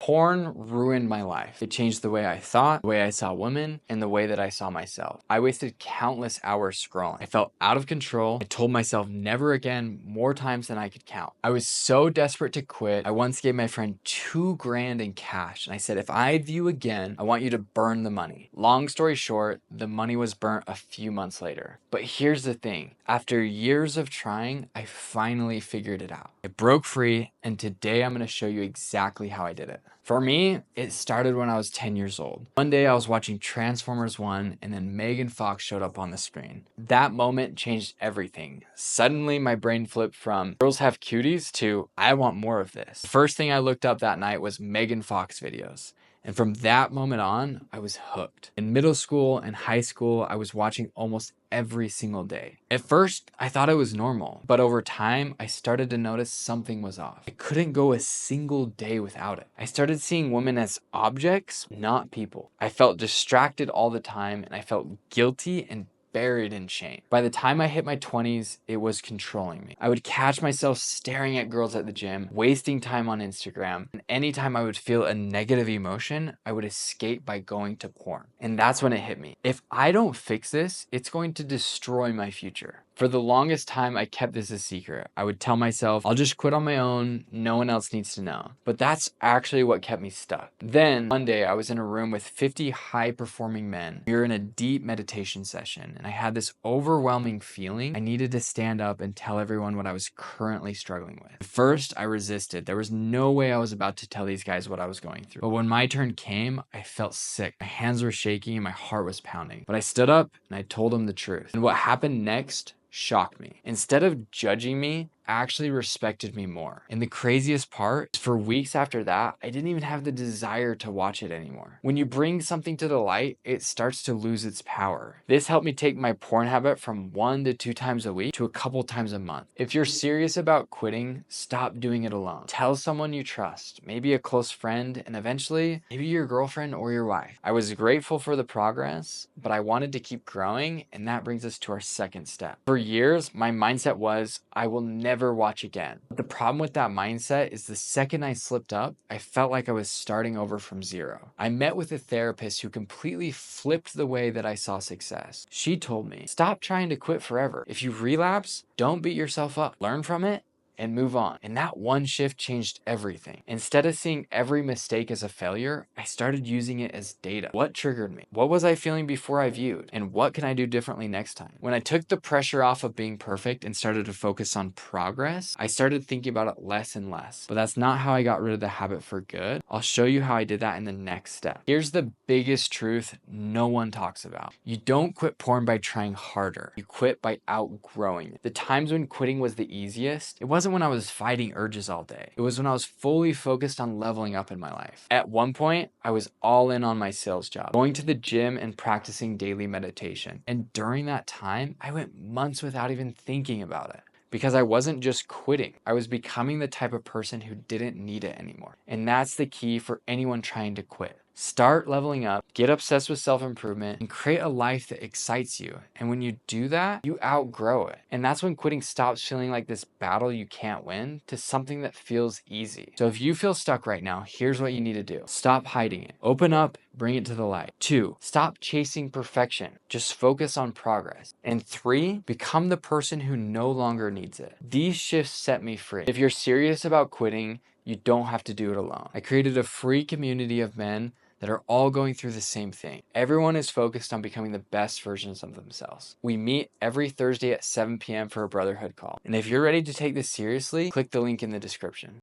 Porn ruined my life. It changed the way I thought, the way I saw women, and the way that I saw myself. I wasted countless hours scrolling. I felt out of control. I told myself never again more times than I could count. I was so desperate to quit. I once gave my friend $2,000 in cash, and I said, if I view again, I want you to burn the money. Long story short, the money was burnt a few months later. But here's the thing. After years of trying, I finally figured it out. I broke free, and today I'm going to show you exactly how I did it. For me, it started when I was 10 years old. One day I was watching Transformers 1 and then Megan Fox showed up on the screen. That moment changed everything. Suddenly my brain flipped from girls have cuties to I want more of this. The first thing I looked up that night was Megan Fox videos. And from that moment on, I was hooked. In middle school and high school, I was watching almost every single day. At first, I thought it was normal, but over time, I started to notice something was off. I couldn't go a single day without it. I started seeing women as objects, not people. I felt distracted all the time, and I felt guilty and buried in shame. By the time I hit my 20s, it was controlling me. I would catch myself staring at girls at the gym, wasting time on Instagram, and anytime I would feel a negative emotion, I would escape by going to porn. And that's when it hit me. If I don't fix this, it's going to destroy my future. For the longest time, I kept this a secret. I would tell myself, I'll just quit on my own, no one else needs to know. But that's actually what kept me stuck. Then, one day, I was in a room with 50 high-performing men. We were in a deep meditation session, and I had this overwhelming feeling I needed to stand up and tell everyone what I was currently struggling with. At first, I resisted. There was no way I was about to tell these guys what I was going through. But when my turn came, I felt sick. My hands were shaking and my heart was pounding. But I stood up and I told them the truth. And what happened next shocked me. Instead of judging me, actually respected me more. And the craziest part is for weeks after that, I didn't even have the desire to watch it anymore. When you bring something to the light, it starts to lose its power. This helped me take my porn habit from 1 to 2 times a week to a couple times a month. If you're serious about quitting, stop doing it alone. Tell someone you trust, maybe a close friend, and eventually, maybe your girlfriend or your wife. I was grateful for the progress, but I wanted to keep growing, and that brings us to our second step. For years, my mindset was, I will never watch again. But the problem with that mindset is the second I slipped up, I felt like I was starting over from zero. I met with a therapist who completely flipped the way that I saw success. She told me, stop trying to quit forever. If you relapse, don't beat yourself up. Learn from it and move on. And that one shift changed everything. Instead of seeing every mistake as a failure, I started using it as data. What triggered me? What was I feeling before I viewed? And what can I do differently next time? When I took the pressure off of being perfect and started to focus on progress, I started thinking about it less and less. But that's not how I got rid of the habit for good. I'll show you how I did that in the next step. Here's the biggest truth no one talks about. You don't quit porn by trying harder. You quit by outgrowing it. The times when quitting was the easiest, it wasn't when I was fighting urges all day. It was when I was fully focused on leveling up in my life. At one point, I was all in on my sales job, going to the gym and practicing daily meditation. And during that time, I went months without even thinking about it. Because I wasn't just quitting, I was becoming the type of person who didn't need it anymore. And that's the key for anyone trying to quit. Start leveling up, get obsessed with self-improvement, and create a life that excites you. And when you do that, you outgrow it. And that's when quitting stops feeling like this battle you can't win to something that feels easy. So if you feel stuck right now, here's what you need to do. Stop hiding it. Open up, bring it to the light. 2, stop chasing perfection. Just focus on progress. And 3, become the person who no longer needs it. These shifts set me free. If you're serious about quitting, you don't have to do it alone. I created a free community of men that are all going through the same thing. Everyone is focused on becoming the best versions of themselves. We meet every Thursday at 7 p.m. for a brotherhood call. And if you're ready to take this seriously, click the link in the description.